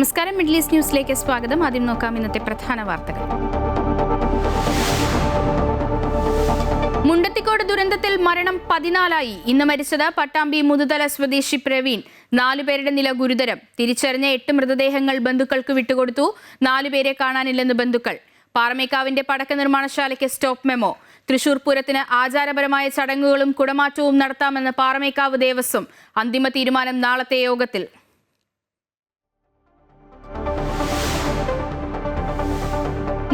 നമസ്കാരം, middle east ന്യൂസിലേക്ക് സ്വാഗതം. ആദ്യം നോക്കാം ഇന്നത്തെ പ്രധാന വാർത്തകൾ. മുണ്ടത്തിക്കോട് ദുരന്തത്തിൽ മരണം 14ആയി. ഇന്ന് മരിച്ചത് പട്ടാമ്പി മുതുതല സ്വദേശി പ്രവീൺ. 4 പേരുടെ നില ഗുരുതരം. തിരിച്ചറിഞ്ഞ 8 മൃതദേഹങ്ങൾ ബന്ധുക്കൾക്ക് വിട്ടുകൊടുത്തു. 4 പേരെ കാണാനില്ലെന്ന് ബന്ധുക്കൾ. പാറമേക്കാവിന്റെ പടക്ക നിർമ്മാണശാലയ്ക്ക് സ്റ്റോപ്പ് മെമ്മോ. തൃശൂർ പൂരത്തിന് ആചാരപരമായ ചടങ്ങുകളും കുടമാറ്റവും നടത്താമെന്ന് പാറമേക്കാവ് ദേവസ്വം. അന്തിമ തീരുമാനം നാളത്തെ യോഗത്തിൽ.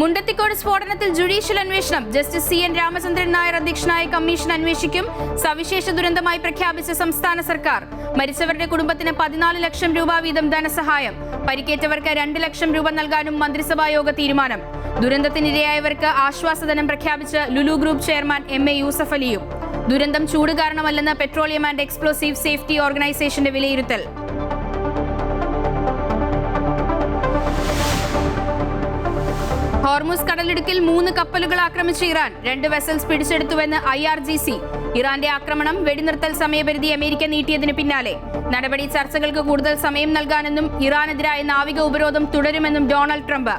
മുണ്ടത്തിക്കോട് സ്ഫോടനത്തിൽ ജുഡീഷ്യൽ അന്വേഷണം. ജസ്റ്റിസ് CN രാമചന്ദ്രൻ നായർ അധ്യക്ഷനായ കമ്മീഷൻ അന്വേഷിക്കും. സവിശേഷ ദുരന്തമായി പ്രഖ്യാപിച്ച സംസ്ഥാന സർക്കാർ. മരിച്ചവരുടെ കുടുംബത്തിന് 14 ലക്ഷം രൂപ വീതം ധനസഹായം. പരിക്കേറ്റവർക്ക് 2 ലക്ഷം രൂപ നൽകാനും മന്ത്രിസഭായോഗ തീരുമാനം. ദുരന്തത്തിനിരയായവർക്ക് ആശ്വാസധനം പ്രഖ്യാപിച്ച് Lulu group chairman MA Yusuf അലിയും. ദുരന്തം ചൂട് കാരണമല്ലെന്ന് പെട്രോളിയം ആൻഡ് എക്സ്പ്ലോസീവ് സേഫ്റ്റി ഓർഗനൈസേഷന്റെ വിലയിരുത്തൽ. ഹോർമുസ് കടലിടുക്കിൽ 3 കപ്പലുകൾ ആക്രമിച്ച് ഇറാൻ. 2 vessels പിടിച്ചെടുത്തുവെന്ന് IRGC. ഇറാന്റെ ആക്രമണം വെടിനിർത്തൽ സമയപരിധി അമേരിക്ക നീട്ടിയതിന് പിന്നാലെ. നടപടി ചർച്ചകൾക്ക് കൂടുതൽ സമയം നൽകാനെന്നും ഇറാനെതിരായ നാവിക ഉപരോധം തുടരുമെന്നും ഡൊണാൾഡ് ട്രംപ്.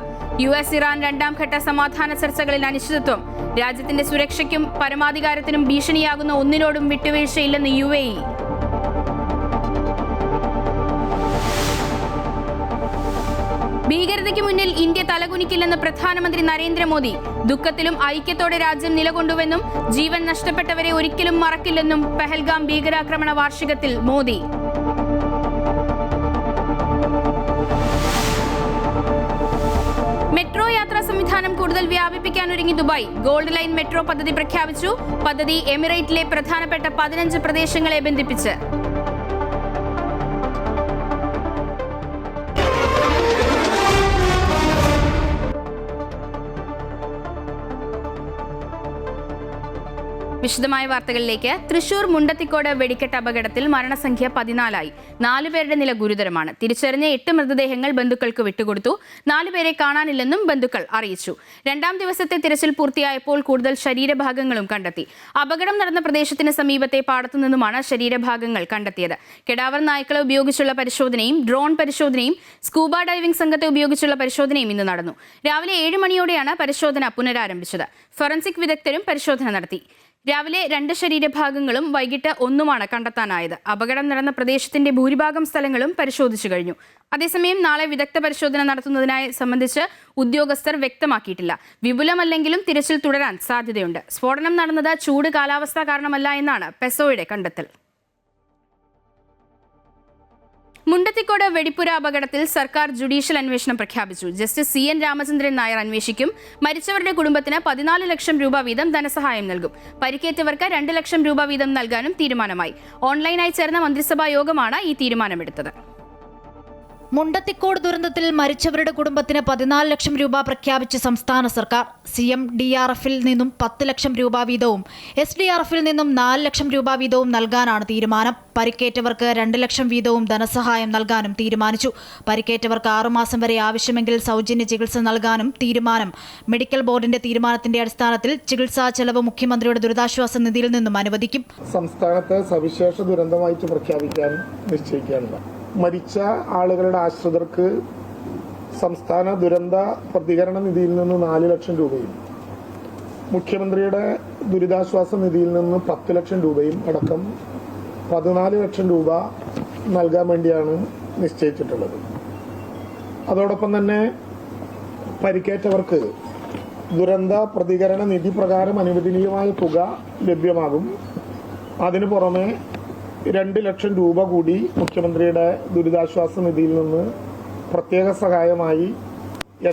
US ഇറാൻ 2ാം ഘട്ട സമാധാന ചർച്ചകളിൽ അനിശ്ചിതത്വം. രാജ്യത്തിന്റെ സുരക്ഷയ്ക്കും പരമാധികാരത്തിനും ഭീഷണിയാകുന്ന ഒന്നിനോടും വിട്ടുവീഴ്ചയില്ലെന്ന് UAE. ഭീകരതയ്ക്ക് മുന്നിൽ ഇന്ത്യ തലകുനിക്കില്ലെന്ന് പ്രധാനമന്ത്രി നരേന്ദ്രമോദി. ദുഃഖത്തിലും ഐക്യത്തോടെ രാജ്യം നിലകൊണ്ടുവെന്നും ജീവൻ നഷ്ടപ്പെട്ടവരെ ഒരിക്കലും മറക്കില്ലെന്നും പെഹൽഗാം ഭീകരാക്രമണ വാർഷികത്തിൽ മോദി. മെട്രോ യാത്രാ സംവിധാനം കൂടുതൽ വ്യാപിപ്പിക്കാനൊരുങ്ങി ദുബായ്. ഗോൾഡ് ലൈൻ മെട്രോ പദ്ധതി പ്രഖ്യാപിച്ചു. പദ്ധതി എമിറേറ്റിലെ പ്രധാനപ്പെട്ട 15 പ്രദേശങ്ങളെ ബന്ധിപ്പിച്ച്. വിശദമായ വാർത്തകളിലേക്ക്. തൃശൂർ മുണ്ടത്തിക്കോട് വെടിക്കെട്ട് അപകടത്തിൽ മരണസംഖ്യ 14ആയി. 4 പേരുടെ നില ഗുരുതരമാണ്. തിരിച്ചറിഞ്ഞ 8 മൃതദേഹങ്ങൾ ബന്ധുക്കൾക്ക് വിട്ടുകൊടുത്തു. 4 പേരെ കാണാനില്ലെന്നും ബന്ധുക്കൾ അറിയിച്ചു. 2ാം ദിവസത്തെ തിരച്ചിൽ പൂർത്തിയായപ്പോൾ കൂടുതൽ ശരീരഭാഗങ്ങളും കണ്ടെത്തി. അപകടം നടന്ന പ്രദേശത്തിന് സമീപത്തെ പാടത്തു നിന്നുമാണ് ശരീരഭാഗങ്ങൾ കണ്ടെത്തിയത്. കെടാവർ നായ്ക്കളെ ഉപയോഗിച്ചുള്ള പരിശോധനയും ഡ്രോൺ പരിശോധനയും സ്കൂബ ഡൈവിംഗ് സംഘത്തെ ഉപയോഗിച്ചുള്ള പരിശോധനയും ഇന്ന് നടന്നു. രാവിലെ 7 മണിയോടെയാണ് പരിശോധന പുനരാരംഭിച്ചത്. ഫോറൻസിക് വിദഗ്ധരും പരിശോധന നടത്തി. രാവിലെ 2 ശരീരഭാഗങ്ങളും വൈകിട്ട് 1 കണ്ടെത്താനായത്. അപകടം നടന്ന പ്രദേശത്തിന്റെ ഭൂരിഭാഗം സ്ഥലങ്ങളും പരിശോധിച്ചു കഴിഞ്ഞു. അതേസമയം നാളെ വിദഗ്ധ പരിശോധന നടത്തുന്നതിനായി സംബന്ധിച്ച് ഉദ്യോഗസ്ഥർ വ്യക്തമാക്കിയിട്ടില്ല. വിപുലമല്ലെങ്കിലും തിരച്ചിൽ തുടരാൻ സാധ്യതയുണ്ട്. സ്ഫോടനം നടന്നത് ചൂട് കാലാവസ്ഥ കാരണമല്ല എന്നാണ് പെസോയുടെ കണ്ടെത്തൽ. മുണ്ടത്തിക്കോട് വെടിപ്പുര അപകടത്തിൽ സർക്കാർ ജുഡീഷ്യൽ അന്വേഷണം പ്രഖ്യാപിച്ചു. ജസ്റ്റിസ് CN രാമചന്ദ്രൻ നായർ അന്വേഷിക്കും. മരിച്ചവരുടെ കുടുംബത്തിന് 14 ലക്ഷം രൂപ വീതം ധനസഹായം നൽകും. പരിക്കേറ്റവർക്ക് 2 ലക്ഷം രൂപ വീതം നൽകാനും തീരുമാനമായി. ഓൺലൈനായി ചേർന്ന മന്ത്രിസഭാ യോഗമാണ് ഈ തീരുമാനമെടുത്തത്. മുണ്ടത്തിക്കോട് ദുരന്തത്തിൽ മരിച്ചവരുടെ കുടുംബത്തിന് 14 ലക്ഷം രൂപ പ്രഖ്യാപിച്ച സംസ്ഥാന സർക്കാർ. CMDRFിൽ നിന്നും 10 ലക്ഷം രൂപ വീതവും SDRFിൽ നിന്നും 4 ലക്ഷം രൂപ വീതവും നൽകാനാണ് തീരുമാനം. പരിക്കേറ്റവർക്ക് 2 ലക്ഷം വീതവും ധനസഹായം നൽകാനും തീരുമാനിച്ചു. പരിക്കേറ്റവർക്ക് 6 മാസം വരെ ആവശ്യമെങ്കിൽ സൗജന്യ ചികിത്സ നൽകാനും തീരുമാനം. മെഡിക്കൽ ബോർഡിന്റെ തീരുമാനത്തിന്റെ അടിസ്ഥാനത്തിൽ ചികിത്സാ ചെലവ് മുഖ്യമന്ത്രിയുടെ ദുരിതാശ്വാസ നിധിയിൽ നിന്നും അനുവദിക്കും. സംസ്ഥാനത്തെ സവിശേഷ ദുരന്തമായിട്ട് പ്രഖ്യാപിക്കാൻ നിശ്ചയിക്കുകയാണ്. മരിച്ച ആളുകളുടെ ആശ്രിതർക്ക് സംസ്ഥാന ദുരന്ത പ്രതികരണ നിധിയിൽ നിന്ന് 4 ലക്ഷം രൂപയും മുഖ്യമന്ത്രിയുടെ ദുരിതാശ്വാസ നിധിയിൽ നിന്ന് 10 ലക്ഷം രൂപയും അടക്കം 14 ലക്ഷം രൂപ നൽകാൻ വേണ്ടിയാണ് നിശ്ചയിച്ചിട്ടുള്ളത്. അതോടൊപ്പം തന്നെ പരിക്കേറ്റവർക്ക് ദുരന്ത പ്രതികരണ നിധി പ്രകാരം അനുവദനീയമായ തുക ലഭ്യമാകും. അതിനു പുറമെ 2 ലക്ഷം രൂപ കൂടി മുഖ്യമന്ത്രിയുടെ ദുരിതാശ്വാസ നിധിയിൽ നിന്ന് പ്രത്യേക സഹായമായി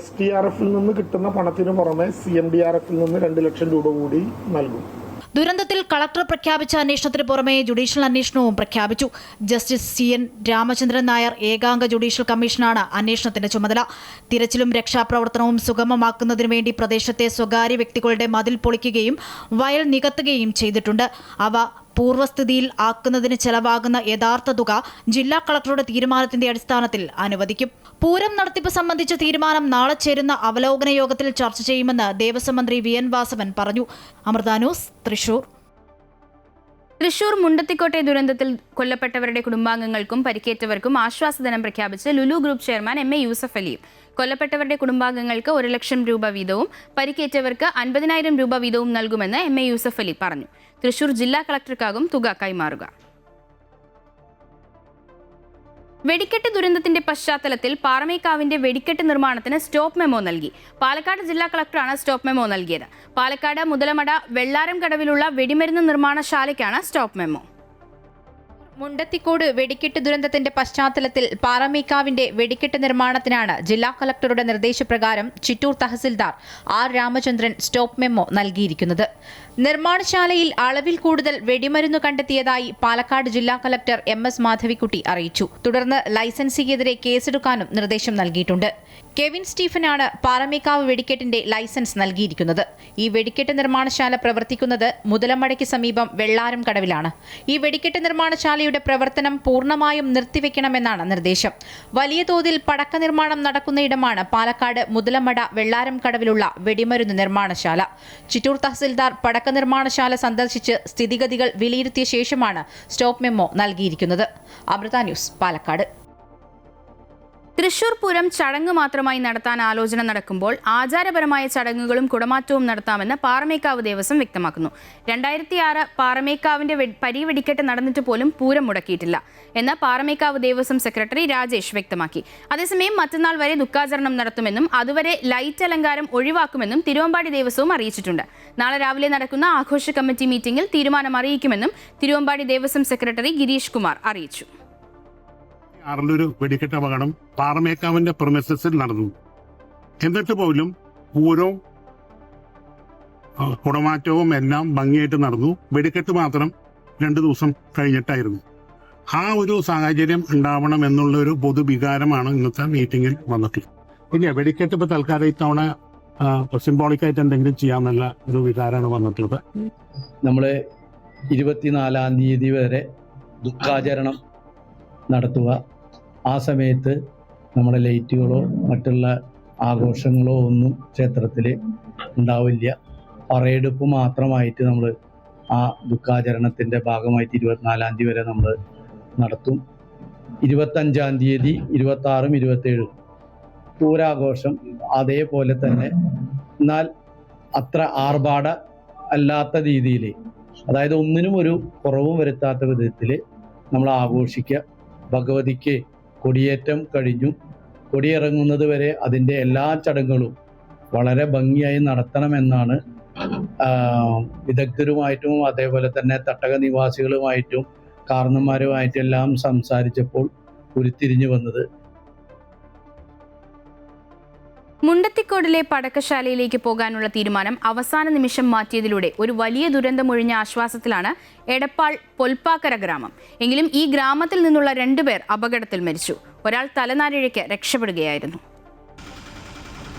SDRFിൽ നിന്ന് കിട്ടുന്ന പണത്തിനു പുറമെ CMDRFിൽ നിന്ന് 2 ലക്ഷം രൂപ കൂടി നൽകും. ദുരന്തത്തിൽ കളക്ടർ പ്രഖ്യാപിച്ച അന്വേഷണത്തിന് പുറമെ ജുഡീഷ്യൽ അന്വേഷണവും പ്രഖ്യാപിച്ചു. ജസ്റ്റിസ് CN രാമചന്ദ്രൻ നായർ ഏകാംഗ ജുഡീഷ്യൽ കമ്മീഷനാണ് അന്വേഷണത്തിന്റെ ചുമതല. തിരച്ചിലും രക്ഷാപ്രവർത്തനവും സുഗമമാക്കുന്നതിനു വേണ്ടി പ്രദേശത്തെ സ്വകാര്യ വ്യക്തികളുടെ മതിൽ പൊളിക്കുകയും വയൽ നികത്തുകയും ചെയ്തിട്ടുണ്ട്. അവ പൂർവ്വസ്ഥിതിയിൽ ആക്കുന്നതിന് ചെലവാകുന്ന യഥാർത്ഥ തുക ജില്ലാ കളക്ടറുടെ തീരുമാനത്തിന്റെ അടിസ്ഥാനത്തിൽ അനുവദിക്കും. പൂരം നടത്തിപ്പ് സംബന്ധിച്ച തീരുമാനം നാളെ ചേരുന്ന അവലോകന യോഗത്തിൽ ചർച്ച ചെയ്യുമെന്ന് ദേവസ്വം മന്ത്രി VN വാസവൻ പറഞ്ഞു. അമൃത ന്യൂസ്, തൃശൂർ. തൃശൂർ മുണ്ടത്തിക്കോട്ടെ ദുരന്തത്തിൽ കൊല്ലപ്പെട്ടവരുടെ കുടുംബാംഗങ്ങൾക്കും പരിക്കേറ്റവർക്കും ആശ്വാസധനം പ്രഖ്യാപിച്ച് Lulu group chairman M A. Yusuf അലിയും കൊല്ലപ്പെട്ടവരുടെ കുടുംബാംഗങ്ങൾക്ക് 1 ലക്ഷം രൂപ വീതവും പരിക്കേറ്റവർക്ക് 50,000 രൂപ വീതവും നൽകുമെന്ന് എം.എ. യൂസഫ് അലി പറഞ്ഞു. തൃശൂർ ജില്ലാ കളക്ടർക്കാകും തുക കൈമാറുക. വെടിക്കെട്ട് ദുരന്തത്തിന്റെ പശ്ചാത്തലത്തിൽ പാറമേക്കാവിന്റെ വെടിക്കെട്ട് നിർമ്മാണത്തിന് സ്റ്റോപ്പ് മെമ്മോ നൽകി. പാലക്കാട് ജില്ലാ കളക്ടറാണ് സ്റ്റോപ്പ് മെമ്മോ നൽകിയത്. പാലക്കാട് മുതലമട വെള്ളാരം കടവിലുള്ള വെടിമരുന്ന് നിർമ്മാണശാലയ്ക്കാണ് സ്റ്റോപ്പ് മെമ്മോ. മുണ്ടത്തിക്കോട് വെടിക്കെട്ട് ദുരന്തത്തിന്റെ പശ്ചാത്തലത്തിൽ പാറമേക്കാവിന്റെ വെടിക്കെട്ട് നിർമ്മാണത്തിനാണ് ജില്ലാ കളക്ടറുടെ നിർദ്ദേശപ്രകാരം ചിറ്റൂർ തഹസിൽദാർ ആർ രാമചന്ദ്രൻ സ്റ്റോപ്പ് മെമ്മോ നൽകിയിരിക്കുന്നത്. നിർമ്മാണശാലയിൽ അളവിൽ കൂടുതൽ വെടിമരുന്ന് കണ്ടെത്തിയതായി പാലക്കാട് ജില്ലാ കളക്ടർ MS മാധവിക്കുട്ടി അറിയിച്ചു. തുടർന്ന് ലൈസൻസിക്കെതിരെ കേസെടുക്കാനും നിർദ്ദേശം നൽകിയിട്ടുണ്ട്. കെവിൻ സ്റ്റീഫനാണ് പാറമേക്കാവ് വെടിക്കെട്ടിന്റെ ലൈസൻസ് നൽകിയിരിക്കുന്നത്. ഈ വെടിക്കെട്ട് നിർമ്മാണശാല പ്രവർത്തിക്കുന്നത് മുതലമടയ്ക്ക് സമീപം വെള്ളാരം കടവിലാണ്. ഈ വെടിക്കെട്ട് നിർമ്മാണശാലയുടെ പ്രവർത്തനം പൂർണ്ണമായും നിർത്തിവെക്കണമെന്നാണ് നിർദ്ദേശം. വലിയ തോതിൽ പടക്ക നിർമ്മാണം നടക്കുന്നയിടമാണ് പാലക്കാട് മുതലമട വെള്ളാരം കടവിലുള്ള വെടിമരുന്ന് നിർമ്മാണശാല. ചിറ്റൂർ തഹസിൽദാർ പടക്ക നിർമ്മാണശാല സന്ദർശിച്ച് സ്ഥിതിഗതികൾ വിലയിരുത്തിയ ശേഷമാണ് സ്റ്റോപ്പ് മെമ്മോ നൽകിയിരിക്കുന്നത്. അമൃത ന്യൂസ്, പാലക്കാട്. തൃശൂർ പൂരം ചടങ്ങ് മാത്രമായി നടത്താൻ ആലോചന നടക്കുമ്പോൾ ആചാരപരമായ ചടങ്ങുകളും കുടമാറ്റവും നടത്താമെന്ന് പാറമേക്കാവ് ദേവസ്വം വ്യക്തമാക്കുന്നു. 2006 പാറമേക്കാവിന്റെ പരിവെടിക്കെട്ട് നടന്നിട്ട് പോലും പൂരം മുടക്കിയിട്ടില്ല എന്ന് പാറമേക്കാവ് ദേവസ്വം സെക്രട്ടറി രാജേഷ് വ്യക്തമാക്കി. അതേസമയം മറ്റന്നാൾ വരെ ദുഃഖാചരണം നടത്തുമെന്നും അതുവരെ ലൈറ്റ് അലങ്കാരം ഒഴിവാക്കുമെന്നും തിരുവമ്പാടി ദേവസ്വവും അറിയിച്ചിട്ടുണ്ട്. നാളെ രാവിലെ നടക്കുന്ന ആഘോഷ കമ്മിറ്റി മീറ്റിംഗിൽ തീരുമാനം അറിയിക്കുമെന്നും തിരുവമ്പാടി ദേവസ്വം സെക്രട്ടറി ഗിരീഷ് കുമാർ അറിയിച്ചു. ഒരു വെടിക്കെട്ട് അപകടം പാറമേക്കാവിന്റെ പ്രമിസസിൽ നടന്നു. എന്നിട്ട് പോലും പൂരവും കുടമാറ്റവും എല്ലാം ഭംഗിയായിട്ട് നടന്നു. വെടിക്കെട്ട് മാത്രം 2 ദിവസം കഴിഞ്ഞിട്ടായിരുന്നു. ആ ഒരു സാഹചര്യം ഉണ്ടാവണം എന്നുള്ള ഒരു പൊതുവികാരമാണ് ഇന്നത്തെ മീറ്റിംഗിൽ വന്നിട്ടുള്ളത്. ഇല്ല, വെടിക്കെട്ട് ഇപ്പൊ തൽക്കാലം ഇത്തവണ സിംബോളിക്കായിട്ട് എന്തെങ്കിലും ചെയ്യാമെന്നുള്ള ഒരു വികാരമാണ് വന്നിട്ടുള്ളത്. നമ്മള് 24-ാം തീയതി വരെ ദുഃഖാചരണം നടത്തുക. ആ സമയത്ത് നമ്മുടെ ലൈറ്റുകളോ മറ്റുള്ള ആഘോഷങ്ങളോ ഒന്നും ക്ഷേത്രത്തിൽ ഉണ്ടാവില്ല. പറയെടുപ്പ് മാത്രമായിട്ട് നമ്മൾ ആ ദുഃഖാചരണത്തിൻ്റെ ഭാഗമായിട്ട് 24-ാം തീയതി വരെ നമ്മൾ നടത്തും. 25-ാം തീയതി 26-ഉം 27-ഉം പൂരാഘോഷം അതേപോലെ തന്നെ, എന്നാൽ അത്ര ആർഭാട അല്ലാത്ത രീതിയിൽ, അതായത് ഒന്നിനും ഒരു കുറവും വരുത്താത്ത വിധത്തിൽ നമ്മൾ ആഘോഷിക്കുക. ഭഗവതിക്ക് കൊടിയേറ്റം കഴിഞ്ഞു. കൊടിയിറങ്ങുന്നത് വരെ അതിൻ്റെ എല്ലാ ചടങ്ങുകളും വളരെ ഭംഗിയായി നടത്തണമെന്നാണ് വിദഗ്ധരുമായിട്ടും അതേപോലെ തന്നെ തട്ടക നിവാസികളുമായിട്ടും കാരണന്മാരുമായിട്ടും എല്ലാം സംസാരിച്ചപ്പോൾ ഉരുത്തിരിഞ്ഞു വന്നത്. മുണ്ടത്തിക്കോടിലെ പടക്കശാലയിലേക്ക് പോകാനുള്ള തീരുമാനം അവസാന നിമിഷം മാറ്റിയതിലൂടെ ഒരു വലിയ ദുരന്തമൊഴിഞ്ഞ ആശ്വാസത്തിലാണ് എടപ്പാൾ പൊൽപ്പാക്കര ഗ്രാമം. എങ്കിലും ഈ ഗ്രാമത്തിൽ നിന്നുള്ള 2 പേർ അപകടത്തിൽ മരിച്ചു. ഒരാൾ തലനാരിഴയ്ക്ക് രക്ഷപ്പെടുകയായിരുന്നു.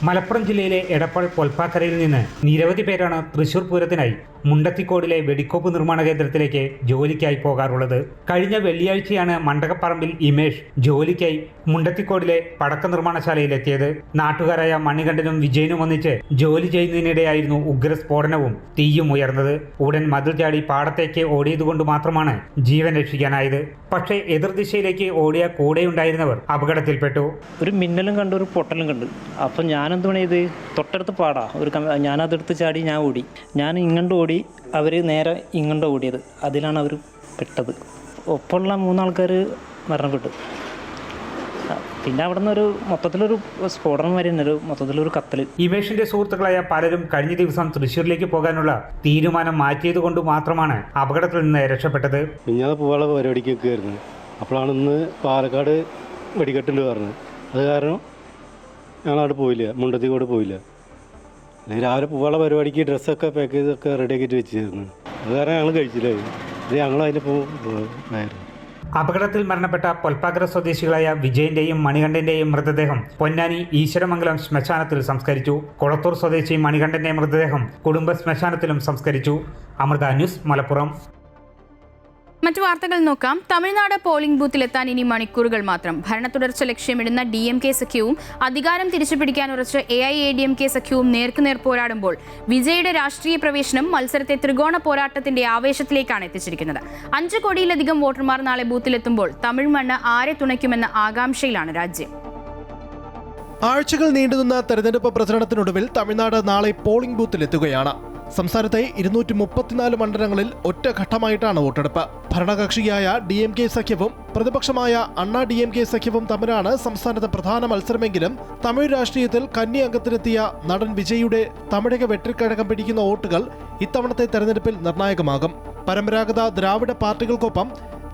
മലപ്പുറം ജില്ലയിലെ എടപ്പാൾ പൊൽപ്പാക്കരയിൽ നിന്ന് നിരവധി പേരാണ് തൃശൂർ പൂരത്തിനായി മുണ്ടത്തിക്കോടിലെ വെടിക്കോപ്പ് നിർമ്മാണ കേന്ദ്രത്തിലേക്ക് ജോലിക്കായി പോകാറുള്ളത്. കഴിഞ്ഞ വെള്ളിയാഴ്ചയാണ് മണ്ടകപ്പറമ്പിൽ ഇമേഷ് ജോലിക്കായി മുണ്ടത്തിക്കോടിലെ പടക്ക നിർമ്മാണശാലയിലെത്തിയത്. നാട്ടുകാരായ മണികണ്ഠനും വിജയനും ഒന്നിച്ച് ജോലി ചെയ്യുന്നതിനിടെയായിരുന്നു ഉഗ്രസ്ഫോടനവും തീയും ഉയർന്നത്. ഉടൻ മതിൽ ചാടി പാടത്തേക്ക് ഓടിയതുകൊണ്ട് മാത്രമാണ് ജീവൻ രക്ഷിക്കാനായത്. പക്ഷേ എതിർദിശയിലേക്ക് ഓടിയ കൂടെയുണ്ടായിരുന്നവർ അപകടത്തിൽപ്പെട്ടു. ഒരു മിന്നലും കണ്ടു, ഒരു പൊട്ടലും കണ്ടു. അപ്പം ഞാനെന്താണ് ചെയ്ത്, തൊട്ടടുത്ത് പാടാ ഞാനതെടുത്ത് ചാടി ഞാൻ ഓടി. ഞാൻ ഇങ്ങോട്ട് ഓടി, അവർ നേരെ ഇങ്ങോട്ട് ഓടിയത്. അതിലാണ് അവർ പെട്ടത്. ഒപ്പമുള്ള 3 ആൾക്കാർ മരണപ്പെട്ടു. പിന്നെ അവിടെ നിന്ന് ഒരു മൊത്തത്തിലൊരു സ്ഫോടനം വരുന്നൊരു മൊത്തത്തിലൊരു കത്തൽ. ഇമേഷിന്റെ സുഹൃത്തുക്കളായ പലരും കഴിഞ്ഞ ദിവസം തൃശ്ശൂരിലേക്ക് പോകാനുള്ള തീരുമാനം മാറ്റിയത് കൊണ്ട് മാത്രമാണ് അപകടത്തിൽ നിന്ന് രക്ഷപ്പെട്ടത്. ഞാൻ പോകാനുള്ള പരിപാടിക്കൊക്കെ ആയിരുന്നു. അപ്പോഴാണ് ഇന്ന് പാലക്കാട് വെടിക്കെട്ടുണ്ട് പറഞ്ഞത്. അത് കാരണം ഞങ്ങളവിടെ പോയില്ല, മുണ്ടത്തിക്കോട് പോയില്ല. രാവിലെ പോകാനുള്ള പരിപാടിക്ക് ഡ്രസ്സൊക്കെ പാക്ക് ചെയ്തൊക്കെ റെഡിയാക്കിയിട്ട് വെച്ചിരുന്നു. അത് കാരണം ഞങ്ങൾ കഴിച്ചില്ല. ഇത് ഞങ്ങൾ അതിന് പോയിരുന്നു. അപകടത്തിൽ മരണപ്പെട്ട പൊൽപ്പാക്കര സ്വദേശികളായ വിജയന്റെയും മണികണ്ഠന്റെയും മൃതദേഹം പൊന്നാനി ഈശ്വരമംഗലം ശ്മശാനത്തിൽ സംസ്കരിച്ചു. കൊളത്തൂർ സ്വദേശി മണികണ്ഠന്റെ മൃതദേഹം കുടുംബ ശ്മശാനത്തിലും സംസ്കരിച്ചു. അമൃത ന്യൂസ്, മലപ്പുറം. മറ്റു വാർത്തകൾ നോക്കാം. തമിഴ്നാട് പോളിംഗ് ബൂത്തിലെത്താൻ ഇനി മണിക്കൂറുകൾ മാത്രം. ഭരണ തുടർച്ച ലക്ഷ്യമിടുന്ന DMK സഖ്യവും അധികാരം തിരിച്ചുപിടിക്കാൻ ഉറച്ച AIADMK സഖ്യവും നേർക്കുനേർ പോരാടുമ്പോൾ വിജയുടെ രാഷ്ട്രീയ പ്രവേശനം മത്സരത്തെ ത്രികോണ പോരാട്ടത്തിന്റെ ആവേശത്തിലേക്കാണ് എത്തിച്ചിരിക്കുന്നത്. 5 കോടിയിലധികം വോട്ടർമാർ നാളെ ബൂത്തിലെത്തുമ്പോൾ തമിഴ് മണ്ണ് ആരെ തുണയ്ക്കുമെന്ന ആകാംക്ഷയിലാണ് രാജ്യം. ആഴ്ചകൾ നീണ്ടുനിന്ന തെരഞ്ഞെടുപ്പ് പ്രചരണത്തിനൊടുവിൽ തമിഴ്നാട് നാളെ പോളിംഗ് ബൂത്തിലെത്തുകയാണ്. സംസ്ഥാനത്തെ 234 മണ്ഡലങ്ങളിൽ ഒറ്റഘട്ടമായിട്ടാണ് വോട്ടെടുപ്പ്. ഭരണകക്ഷിയായ DMK സഖ്യവും പ്രതിപക്ഷമായ അണ്ണാ DMK സഖ്യവും തമ്മിലാണ് സംസ്ഥാനത്ത് പ്രധാന മത്സരമെങ്കിലും തമിഴ് രാഷ്ട്രീയത്തിൽ കന്നി അംഗത്തിലെത്തിയ നടൻ വിജയുടെ തമിഴക വെട്ടിക്കഴകം പിടിക്കുന്ന വോട്ടുകൾ ഇത്തവണത്തെ തെരഞ്ഞെടുപ്പിൽ നിർണായകമാകും. പരമ്പരാഗത ദ്രാവിഡ പാർട്ടികൾക്കൊപ്പം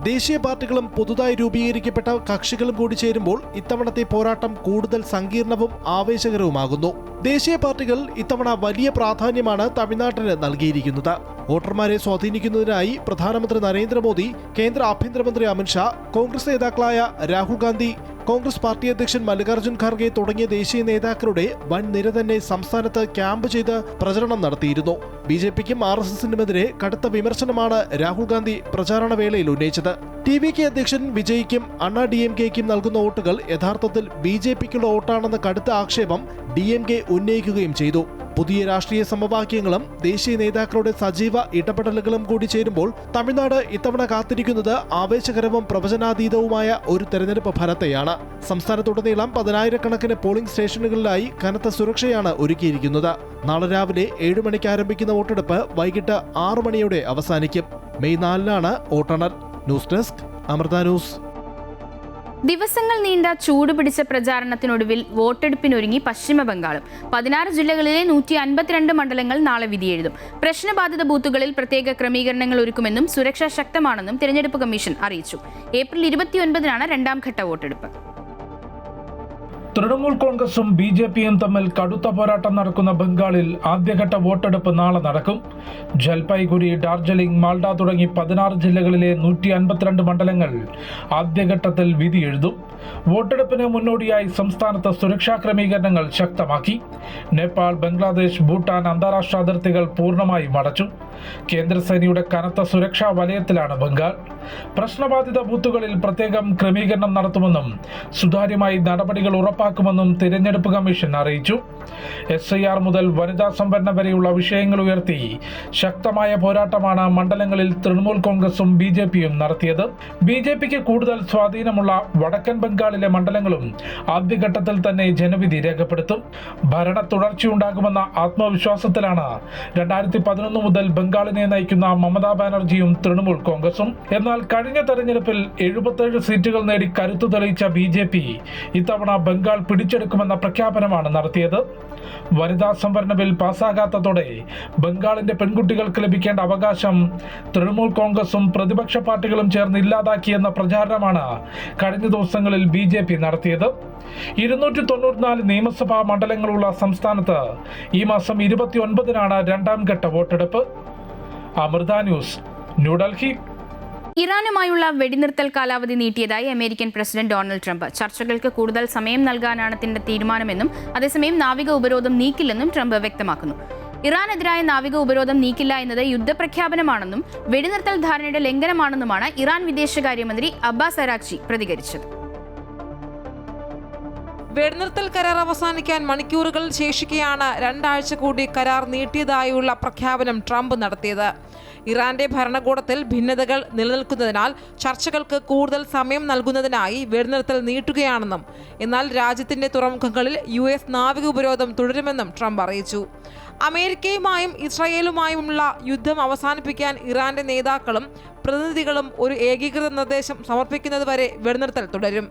ദേശീയ പാർട്ടികളും പുതുതായി രൂപീകരിക്കപ്പെട്ട കക്ഷികളും കൂടി ചേരുമ്പോൾ ഇത്തവണത്തെ പോരാട്ടം കൂടുതൽ സങ്കീർണവും ആവേശകരവുമാകുന്നു. ദേശീയ പാർട്ടികൾ ഇത്തവണ വലിയ പ്രാധാന്യമാണ് തമിഴ്നാട്ടിന് നൽകിയിരിക്കുന്നത്. വോട്ടർമാരെ സ്വാധീനിക്കുന്നതിനായി പ്രധാനമന്ത്രി നരേന്ദ്രമോദി, കേന്ദ്ര ആഭ്യന്തരമന്ത്രി അമിത്ഷാ, കോൺഗ്രസ് നേതാക്കളായ രാഹുൽ ഗാന്ധി, കോൺഗ്രസ് പാർട്ടി അധ്യക്ഷൻ മല്ലികാർജ്ജുൻ ഖാർഗെ തുടങ്ങിയ ദേശീയ നേതാക്കളുടെ വൻ നിര തന്നെ സംസ്ഥാനത്ത് ക്യാമ്പ് ചെയ്ത് പ്രചരണം നടത്തിയിരുന്നു. BJPക്കും RSSനുമെതിരെ കടുത്ത വിമർശനമാണ് രാഹുൽ ഗാന്ധി പ്രചാരണ വേളയിൽ ഉന്നയിച്ചത്. TVK അധ്യക്ഷൻ വിജയ്ക്കും അണ്ണാ DMKയ്ക്കും നൽകുന്ന വോട്ടുകൾ യഥാർത്ഥത്തിൽ BJPക്കുള്ള വോട്ടാണെന്ന കടുത്ത ആക്ഷേപം DMK ഉന്നയിക്കുകയും ചെയ്തു. പുതിയ രാഷ്ട്രീയ സമവാക്യങ്ങളും ദേശീയ നേതാക്കളുടെ സജീവ ഇടപെടലുകളും കൂടി ചേരുമ്പോൾ തമിഴ്നാട് ഇത്തവണ കാത്തിരിക്കുന്നത് ആവേശകരവും പ്രവചനാതീതവുമായ ഒരു തെരഞ്ഞെടുപ്പ് ഫലത്തെയാണ്. സംസ്ഥാനത്തുടനീളം 10,000-കണക്കിന് പോളിംഗ് സ്റ്റേഷനുകളിലായി കനത്ത സുരക്ഷയാണ് ഒരുക്കിയിരിക്കുന്നത്. നാളെ രാവിലെ 7 മണിക്ക് ആരംഭിക്കുന്ന വോട്ടെടുപ്പ് വൈകിട്ട് 6 മണിയോടെ അവസാനിക്കും. മെയ് 4-നാണ് വോട്ടെണ്ണൽ. News desk Amrita news. ദിവസങ്ങൾ നീണ്ട ചൂടുപിടിച്ച പ്രചാരണത്തിനൊടുവിൽ വോട്ടെടുപ്പിനൊരുങ്ങി പശ്ചിമ ബംഗാളും. 16 ജില്ലകളിലെ 152 മണ്ഡലങ്ങൾ നാളെ വിധിയെഴുതും. പ്രശ്നബാധിത ബൂത്തുകളിൽ പ്രത്യേക ക്രമീകരണങ്ങൾ ഒരുക്കുമെന്നും സുരക്ഷ ശക്തമാണെന്നും തിരഞ്ഞെടുപ്പ് കമ്മീഷൻ അറിയിച്ചു. ഏപ്രിൽ 29-നാണ് രണ്ടാം ഘട്ട വോട്ടെടുപ്പ്. തൃണമൂൽ കോൺഗ്രസും BJPയും തമ്മിൽ കടുത്ത പോരാട്ടം നടക്കുന്ന ബംഗാളിൽ ആദ്യഘട്ട വോട്ടെടുപ്പ് നാളെ നടക്കും. ജൽപൈഗുരി, ഡാർജിലിംഗ്, മാൽഡ തുടങ്ങി 16 ജില്ലകളിലെ 152 മണ്ഡലങ്ങൾ ആദ്യഘട്ടത്തിൽ വിധി എഴുതും. വോട്ടെടുപ്പിന് മുന്നോടിയായി സംസ്ഥാനത്ത് സുരക്ഷാ ക്രമീകരണങ്ങൾ ശക്തമാക്കി. നേപ്പാൾ, ബംഗ്ലാദേശ്, ഭൂട്ടാൻ അന്താരാഷ്ട്ര അതിർത്തികൾ പൂർണ്ണമായും അടച്ചു. കേന്ദ്രസേനയുടെ കനത്ത സുരക്ഷാ വലയത്തിലാണ് ബംഗാൾ. പ്രശ്നബാധിത ബൂത്തുകളിൽ പ്രത്യേകം ക്രമീകരണം നടത്തുമെന്നും സുതാര്യമായി നടപടികൾ ഉറപ്പാക്കുമെന്നും തിരഞ്ഞെടുപ്പ് കമ്മീഷൻ അറിയിച്ചു. SIR മുതൽ വനിതാ സംവരണം വരെയുള്ള വിഷയങ്ങൾ ഉയർത്തി ശക്തമായ പോരാട്ടമാണ് മണ്ഡലങ്ങളിൽ തൃണമൂൽ കോൺഗ്രസും BJPയും നടത്തിയത്. BJPക്ക് കൂടുതൽ സ്വാധീനമുള്ള വടക്കൻ ബംഗാളിലെ മണ്ഡലങ്ങളും ആദ്യഘട്ടത്തിൽ തന്നെ ജനവിധി രേഖപ്പെടുത്തും. ഭരണ തുടർച്ചയുണ്ടാകുമെന്ന ആത്മവിശ്വാസത്തിലാണ് 2011 മുതൽ ബംഗാളിനെ നയിക്കുന്ന മമതാ ബാനർജിയും തൃണമൂൽ കോൺഗ്രസും. എന്നാൽ കഴിഞ്ഞ തെരഞ്ഞെടുപ്പിൽ 77 സീറ്റുകൾ നേടി കരുത്തു തെളിയിച്ച BJP ഇത്തവണ ബംഗാൾ പിടിച്ചെടുക്കുമെന്ന പ്രഖ്യാപനമാണ് നടത്തിയത്. വനിതാ സംവരണ ബിൽ പാസ്സാകാത്തതോടെ ബംഗാളിന്റെ പെൺകുട്ടികൾക്ക് ലഭിക്കേണ്ട അവകാശം തൃണമൂൽ കോൺഗ്രസും പ്രതിപക്ഷ പാർട്ടികളും ചേർന്ന് ഇല്ലാതാക്കിയെന്ന പ്രചാരണമാണ് കഴിഞ്ഞ ദിവസങ്ങളിൽ BJP നടത്തിയത്. 294 നിയമസഭാ മണ്ഡലങ്ങളുള്ള സംസ്ഥാനത്ത് ഈ മാസം 29-നാണ് രണ്ടാം ഘട്ട വോട്ടെടുപ്പ്. അമൃത ന്യൂസ്, ന്യൂഡൽഹി. ഇറാനുമായുള്ള വെടിനിർത്തൽ കാലാവധി നീട്ടിയതായി അമേരിക്കൻ പ്രസിഡന്റ് ഡൊണാൾഡ് ട്രംപ്. ചർച്ചകൾക്ക് കൂടുതൽ സമയം നൽകാനാണ് തന്റെ തീരുമാനമെന്നും അതേസമയം നാവിക ഉപരോധം നീക്കില്ലെന്നും ട്രംപ് വ്യക്തമാക്കുന്നു. ഇറാനെതിരായ നാവിക ഉപരോധം നീക്കില്ല എന്നത് യുദ്ധപ്രഖ്യാപനമാണെന്നും വെടിനിർത്തൽ ധാരണയുടെ ലംഘനമാണെന്നുമാണ് ഇറാൻ വിദേശകാര്യമന്ത്രി അബ്ബാസ് അരാഗ്ചി പ്രതികരിച്ചത്. വെടിനിർത്തൽ കരാർ അവസാനിക്കാൻ മണിക്കൂറുകൾ ശേഷിക്കെയാണ് 2 ആഴ്ച കൂടി കരാർ നീട്ടിയതായുള്ള പ്രഖ്യാപനം ട്രംപ് നടത്തിയത്. ഇറാന്റെ ഭരണകൂടത്തിൽ ഭിന്നതകൾ നിലനിൽക്കുന്നതിനാൽ ചർച്ചകൾക്ക് കൂടുതൽ സമയം നൽകുന്നതിനായി വെടിനിർത്തൽ നീട്ടുകയാണെന്നും എന്നാൽ രാജ്യത്തിന്റെ തുറമുഖങ്ങളിൽ US നാവിക ഉപരോധം തുടരുമെന്നും ട്രംപ് അറിയിച്ചു. അമേരിക്കയുമായും ഇസ്രായേലുമായുമുള്ള യുദ്ധം അവസാനിപ്പിക്കാൻ ഇറാന്റെ നേതാക്കളും പ്രതിനിധികളും ഒരു ഏകീകൃത നിർദ്ദേശം സമർപ്പിക്കുന്നതുവരെ വെടിനിർത്തൽ തുടരും.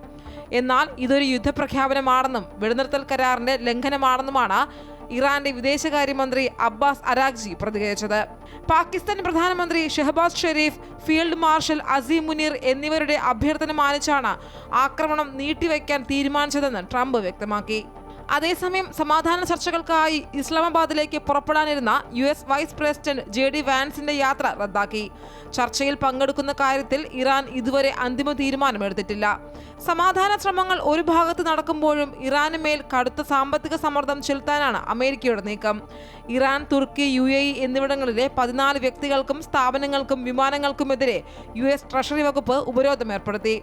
എന്നാൽ ഇതൊരു യുദ്ധപ്രഖ്യാപനമാണെന്നും വെടിനിർത്തൽ കരാറിന്റെ ലംഘനമാണെന്നുമാണ് ഇറാന്റെ വിദേശകാര്യമന്ത്രി അബ്ബാസ് അരാഗ്ചി പ്രതികരിച്ചത്. പാകിസ്ഥാൻ പ്രധാനമന്ത്രി ഷെഹബാസ് ഷെരീഫ്, ഫീൽഡ് മാർഷൽ അസീം മുനീർ എന്നിവരുടെ അഭ്യർത്ഥന മാനിച്ചാണ് ആക്രമണം നീട്ടിവെക്കാൻ തീരുമാനിച്ചതെന്ന് ട്രംപ് വ്യക്തമാക്കി. അതേസമയം സമാധാന ചർച്ചകൾക്കായി ഇസ്ലാമാബാദിലേക്ക് പുറപ്പെടാനിരുന്ന US വൈസ് പ്രസിഡന്റ് JD വാൻസിന്റെ യാത്ര റദ്ദാക്കി. ചർച്ചയിൽ പങ്കെടുക്കുന്ന കാര്യത്തിൽ ഇറാൻ ഇതുവരെ അന്തിമ തീരുമാനമെടുത്തിട്ടില്ല. സമാധാന ശ്രമങ്ങൾ ഒരു ഭാഗത്ത് നടക്കുമ്പോഴും ഇറാന് മേൽ കടുത്ത സാമ്പത്തിക സമ്മർദ്ദം ചെലുത്താനാണ് അമേരിക്കയുടെ നീക്കം. ഇറാൻ, തുർക്കി, UAE എന്നിവിടങ്ങളിലെ 14 വ്യക്തികൾക്കും സ്ഥാപനങ്ങൾക്കും വിമാനങ്ങൾക്കുമെതിരെ US ട്രഷറി വകുപ്പ് ഉപരോധം ഏർപ്പെടുത്തി.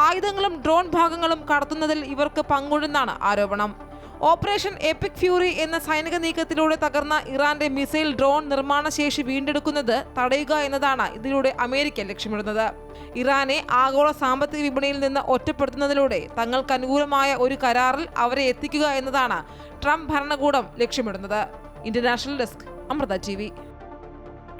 ആയുധങ്ങളും ഡ്രോൺ ഭാഗങ്ങളും കടത്തുന്നതിൽ ഇവർക്ക് പങ്കുണ്ടെന്നാണ് ആരോപണം. ഓപ്പറേഷൻ എപ്പിക് ഫ്യൂറി എന്ന സൈനിക നീക്കത്തിലൂടെ തകർന്ന ഇറാന്റെ മിസൈൽ ഡ്രോൺ നിർമ്മാണ ശേഷി വീണ്ടെടുക്കുന്നത് തടയുക എന്നതാണ് ഇതിലൂടെ അമേരിക്ക ലക്ഷ്യമിടുന്നത്. ഇറാനെ ആഗോള സാമ്പത്തിക വിപണിയിൽ നിന്ന് ഒറ്റപ്പെടുത്തുന്നതിലൂടെ തങ്ങൾക്ക് അനുകൂലമായ ഒരു കരാറിൽ അവരെ എത്തിക്കുക എന്നതാണ് ട്രംപ് ഭരണകൂടം ലക്ഷ്യമിടുന്നത്. International desk, Amrita TV.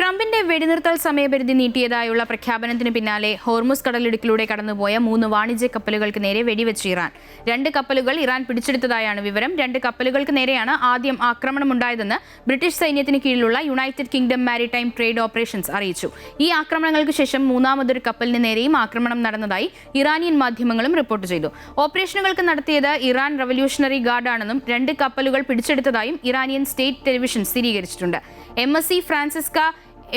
ട്രംപിന്റെ വെടിനിർത്തൽ സമയപരിധി നീട്ടിയതായുള്ള പ്രഖ്യാപനത്തിന് പിന്നാലെ ഹോർമുസ് കടലിടുക്കിലൂടെ കടന്നുപോയ 3 വാണിജ്യ കപ്പലുകൾക്ക് നേരെ വെടിവെച്ച് ഇറാൻ. 2 കപ്പലുകൾ ഇറാൻ പിടിച്ചെടുത്തതായാണ് വിവരം. 2 കപ്പലുകൾക്ക് നേരെയാണ് ആദ്യം ആക്രമണമുണ്ടായതെന്ന് ബ്രിട്ടീഷ് സൈന്യത്തിന് കീഴിലുള്ള United kingdom maritime trade operations അറിയിച്ചു. ഈ ആക്രമണങ്ങൾക്ക് ശേഷം മൂന്നാമതൊരു കപ്പലിന് നേരെയും ആക്രമണം നടന്നതായി ഇറാനിയൻ മാധ്യമങ്ങളും റിപ്പോർട്ട് ചെയ്തു. ഓപ്പറേഷനുകൾക്ക് നടത്തിയത് ഇറാൻ റവല്യൂഷണറി ഗാർഡാണെന്നും 2 കപ്പലുകൾ പിടിച്ചെടുത്തതായും ഇറാനിയൻ സ്റ്റേറ്റ് ടെലിവിഷൻ സ്ഥിരീകരിച്ചിട്ടുണ്ട്. MSC ഫ്രാൻസിസ്ക,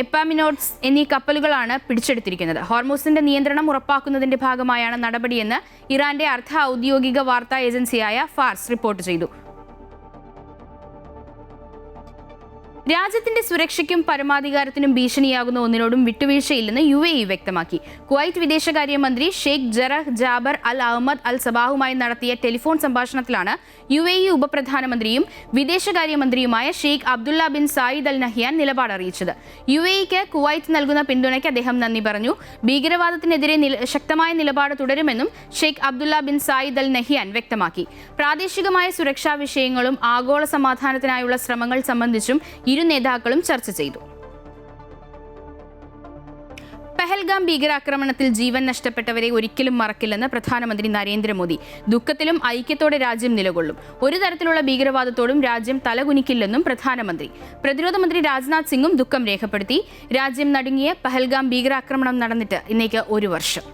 എപ്പാമിനോട്സ് എന്നീ കപ്പലുകളാണ് പിടിച്ചെടുത്തിരിക്കുന്നത്. ഹോർമൂസിന്റെ നിയന്ത്രണം ഉറപ്പാക്കുന്നതിന്റെ ഭാഗമായാണ് നടപടിയെന്ന് ഇറാന്റെ അർദ്ധ ഔദ്യോഗിക വാർത്താ ഏജൻസിയായ ഫാർസ് റിപ്പോർട്ട് ചെയ്തു. രാജ്യത്തിന്റെ സുരക്ഷയ്ക്കും പരമാധികാരത്തിനും ഭീഷണിയാകുന്ന ഒന്നിനോടും വിട്ടുവീഴ്ചയില്ലെന്ന് UAE വ്യക്തമാക്കി. കുവൈറ്റ് വിദേശകാര്യമന്ത്രി Sheikh Jarrah Jaber Al Ahmad Al സബാഹുമായി നടത്തിയ ടെലിഫോൺ സംഭാഷണത്തിലാണ് UAE ഉപപ്രധാനമന്ത്രിയും വിദേശകാര്യമന്ത്രിയുമായ Sheikh Abdullah bin Zayed Al Nahyan നിലപാട് അറിയിച്ചത്. UAEക്ക് കുവൈറ്റ് നൽകുന്ന പിന്തുണയ്ക്ക് അദ്ദേഹം നന്ദി പറഞ്ഞു. ഭീകരവാദത്തിനെതിരെ ശക്തമായ നിലപാട് തുടരുമെന്നും Sheikh Abdullah bin Zayed Al Nahyan വ്യക്തമാക്കി. പ്രാദേശികമായ സുരക്ഷാ വിഷയങ്ങളും ആഗോള സമാധാനത്തിനായുള്ള ശ്രമങ്ങൾ സംബന്ധിച്ചും ഇരു നേതാക്കളും ചർച്ച ചെയ്തു. പഹൽഗാം ഭീകരാക്രമണത്തിൽ ജീവൻ നഷ്ടപ്പെട്ടവരെ ഒരിക്കലും മറക്കില്ലെന്ന് പ്രധാനമന്ത്രി നരേന്ദ്രമോദി. ദുഃഖത്തിലും ഐക്യത്തോടെ രാജ്യം നിലകൊള്ളും. ഒരു തരത്തിലുള്ള ഭീകരവാദത്തോടും രാജ്യം തലകുനിക്കില്ലെന്നും പ്രധാനമന്ത്രി. പ്രതിരോധ മന്ത്രി രാജ്നാഥ് സിംഗും ദുഃഖം രേഖപ്പെടുത്തി. രാജ്യം നടുങ്ങിയ പഹൽഗാം ഭീകരാക്രമണം നടന്നിട്ട് ഇന്നേക്ക് 1 വർഷം.